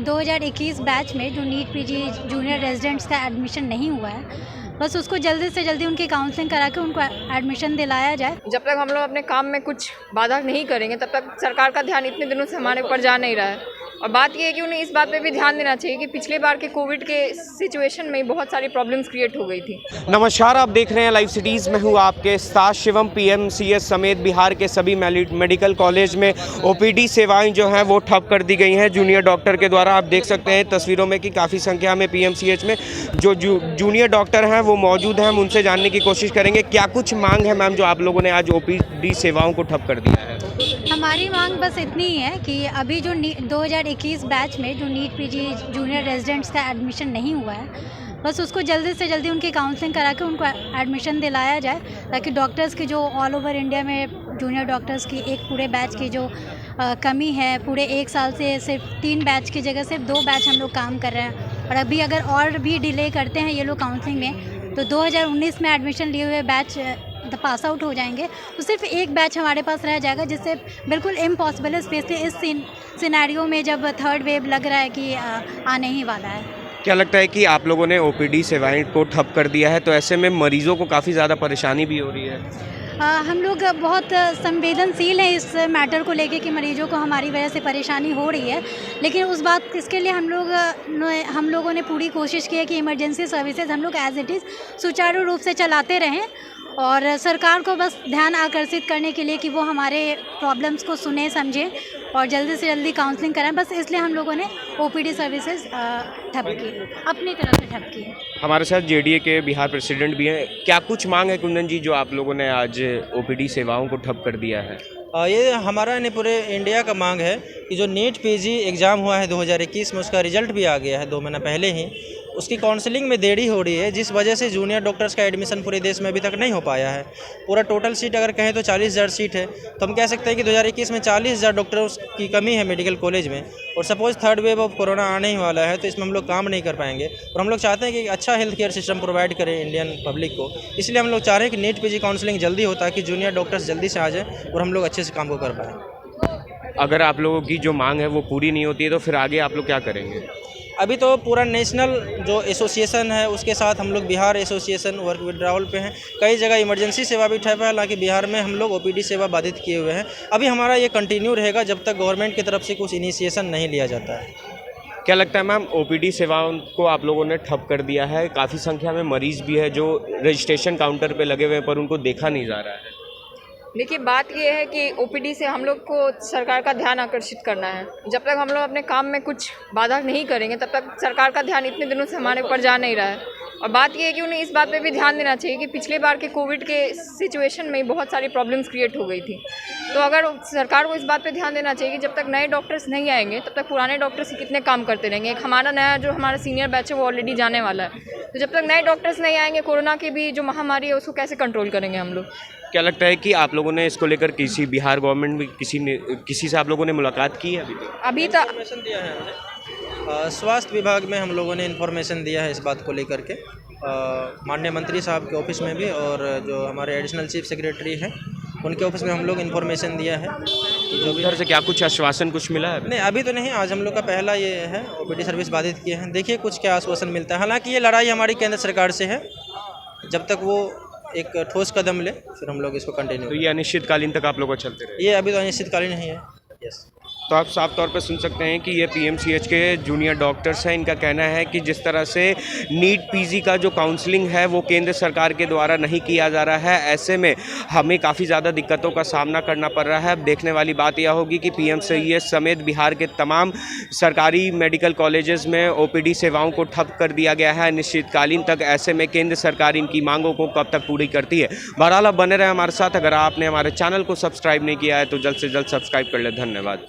2021 batch में जो NEET PG junior residents का एडमिशन नहीं हुआ है, बस उसको जल्दी से जल्दी उनकी काउंसलिंग करा के उनको एडमिशन दिलाया जाए। जब तक हम लोग अपने काम में कुछ बाधा नहीं करेंगे तब तक सरकार का ध्यान इतने दिनों से हमारे ऊपर जा नहीं रहा है। और बात यह है कि उन्हें इस बात पे भी ध्यान देना चाहिए कि पिछले बार के कोविड के सिचुएशन में बहुत सारी प्रॉब्लम्स क्रिएट हो गई थी। नमस्कार, आप देख रहे हैं लाइव सिटीज़ में हूँ आपके साथ शिवम। पीएमसीएच समेत बिहार के सभी मेडिकल कॉलेज में ओपीडी सेवाएं जो हैं वो ठप कर दी गई हैं जूनियर डॉक्टर के द्वारा। आप देख सकते हैं तस्वीरों में कि काफ़ी संख्या में पीएमसीएच में जो जूनियर डॉक्टर हैं वो मौजूद हैं। हम उनसे जानने की कोशिश करेंगे क्या कुछ मांग है मैम जो आप लोगों ने आज ओपीडी सेवाओं को ठप कर दिया है। हमारी मांग बस इतनी ही है कि अभी जो 2021 बैच में जो नीट पीजी जूनियर रेजिडेंट्स का एडमिशन नहीं हुआ है, बस उसको जल्दी से जल्दी उनकी काउंसलिंग करा के उनको एडमिशन दिलाया जाए, ताकि डॉक्टर्स की जो ऑल ओवर इंडिया में जूनियर डॉक्टर्स की एक पूरे बैच की जो कमी है, पूरे एक साल से सिर्फ 3 बैच की जगह सिर्फ 2 बैच हम लोग काम कर रहे हैं। और अभी अगर और भी डिले करते हैं ये लोग काउंसलिंग में, तो 2019 में एडमिशन लिए हुए बैच पास आउट हो जाएंगे, तो सिर्फ एक बैच हमारे पास रह जाएगा, जिससे बिल्कुल इम्पॉसिबल है, स्पेशली इस सिनेरियो में जब थर्ड वेव लग रहा है कि आने ही वाला है। क्या लगता है कि आप लोगों ने ओपीडी सेवाएं को ठप कर दिया है, तो ऐसे में मरीजों को काफ़ी ज़्यादा परेशानी भी हो रही है? हम लोग बहुत संवेदनशील हैं इस मैटर को लेके कि मरीजों को हमारी वजह से परेशानी हो रही है, लेकिन इसके लिए हम लोगों ने पूरी कोशिश की है कि इमरजेंसी सर्विसेज हम लोग एज इट इज़ सुचारू रूप से चलाते रहें, और सरकार को बस ध्यान आकर्षित करने के लिए कि वो हमारे प्रॉब्लम्स को सुने समझे और जल्दी से जल्दी काउंसलिंग कराएं। बस इसलिए हम लोगों ने ओपीडी सर्विसेज ठप की, अपनी तरफ से ठप की है। हमारे साथ जेडीए के बिहार प्रेसिडेंट भी हैं। क्या कुछ मांग है कुंदन जी जो आप लोगों ने आज ओपीडी सेवाओं को ठप कर दिया है? ये हमारा नहीं पूरे इंडिया का मांग है कि जो नीट पीजी एग्ज़ाम हुआ है 2021 में, उसका रिजल्ट भी आ गया है 2 महीना पहले ही। उसकी काउंसलिंग में देरी हो रही है, जिस वजह से जूनियर डॉक्टर्स का एडमिशन पूरे देश में अभी तक नहीं हो पाया है। पूरा टोटल सीट अगर कहें तो 40,000 सीट है, तो हम कह सकते हैं कि 2021 में 40,000 डॉक्टर्स की कमी है मेडिकल कॉलेज में। और suppose third wave of corona आने ही वाला है, तो इसमें हम लोग काम नहीं कर पाएंगे। और हम लोग चाहते हैं कि अच्छा हेल्थ केयर सिस्टम प्रोवाइड करें इंडियन पब्लिक को, इसलिए हम लोग चाह रहे हैं कि नीट पीजी काउंसलिंग जल्दी हो, ताकि जूनियर डॉक्टर्स जल्दी से आ जाएँ और हम लोग अच्छे से काम को कर पाएँ। अगर आप लोगों की जो मांग है वो पूरी नहीं होती है तो फिर आगे आप लोग क्या करेंगे? अभी तो पूरा नेशनल जो एसोसिएशन है उसके साथ हम लोग बिहार एसोसिएशन वर्क विड्रावल पे हैं। कई जगह इमरजेंसी सेवा भी ठप है, हालांकि बिहार में हम लोग ओपीडी सेवा बाधित किए हुए हैं। अभी हमारा ये कंटिन्यू रहेगा जब तक गवर्नमेंट की तरफ से कुछ इनिशिएशन नहीं लिया जाता है। क्या लगता है मैम, ओपीडी सेवाओं को आप लोगों ने ठप कर दिया है, काफ़ी संख्या में मरीज भी है जो रजिस्ट्रेशन काउंटर पे लगे हुए हैं पर उनको देखा नहीं जा रहा है? देखिए, बात यह है कि ओपीडी से हम लोग को सरकार का ध्यान आकर्षित करना है। जब तक हम लोग अपने काम में कुछ बाधा नहीं करेंगे तब तक सरकार का ध्यान इतने दिनों से हमारे ऊपर जा नहीं रहा है। और बात यह है कि उन्हें इस बात पे भी ध्यान देना चाहिए कि पिछले बार के कोविड के सिचुएशन में बहुत सारी प्रॉब्लम्स क्रिएट हो गई थी। तो अगर सरकार को इस बात पे ध्यान देना चाहिए कि जब तक नए डॉक्टर्स नहीं आएंगे तब तक पुराने डॉक्टर्स कितने काम करते रहेंगे। एक हमारा सीनियर बैच है वो ऑलरेडी जाने वाला है, तो जब तक नए डॉक्टर्स नहीं आएंगे, कोरोना की भी जो महामारी है उसको कैसे कंट्रोल करेंगे हम लोग? क्या लगता है कि आप लोगों ने इसको लेकर किसी बिहार गवर्नमेंट में किसी से आप लोगों ने मुलाकात की है? अभी तक इन्फॉर्मेशन दिया है हमने, स्वास्थ्य विभाग में हम लोगों ने इन्फॉर्मेशन दिया है इस बात को लेकर के, माननीय मंत्री साहब के ऑफिस में भी, और जो हमारे एडिशनल चीफ सेक्रेटरी हैं उनके ऑफिस में हम लोग इन्फॉर्मेशन दिया है। जो भी इधर से क्या कुछ आश्वासन कुछ मिला है? नहीं, अभी तो नहीं। आज हम लोग का पहला ये है, ओपीडी सर्विस बाधित किए हैं। देखिए कुछ क्या आश्वासन मिलता है। हालांकि ये लड़ाई हमारी केंद्र सरकार से है, जब तक वो एक ठोस कदम ले फिर हम लोग इसको कंटिन्यू। तो ये अनिश्चितकालीन तक आप लोग को चलते रहे? ये अभी तो अनिश्चितकालीन नहीं है। यस। तो आप साफ तौर पर सुन सकते हैं कि ये पीएमसीएच के जूनियर डॉक्टर्स हैं। इनका कहना है कि जिस तरह से नीट पीजी का जो काउंसलिंग है वो केंद्र सरकार के द्वारा नहीं किया जा रहा है, ऐसे में हमें काफ़ी ज़्यादा दिक्कतों का सामना करना पड़ रहा है। अब देखने वाली बात यह होगी कि पीएमसीएच समेत बिहार के तमाम सरकारी मेडिकल कॉलेजेस में ओपीडी सेवाओं को ठप कर दिया गया है अनिश्चितकालीन तक। ऐसे में केंद्र सरकार इनकी मांगों को कब तक पूरी करती है। बहरहाल आप बने रहे हमारे साथ। अगर आपने हमारे चैनल को सब्सक्राइब नहीं किया है तो जल्द से जल्द सब्सक्राइब कर ले। धन्यवाद।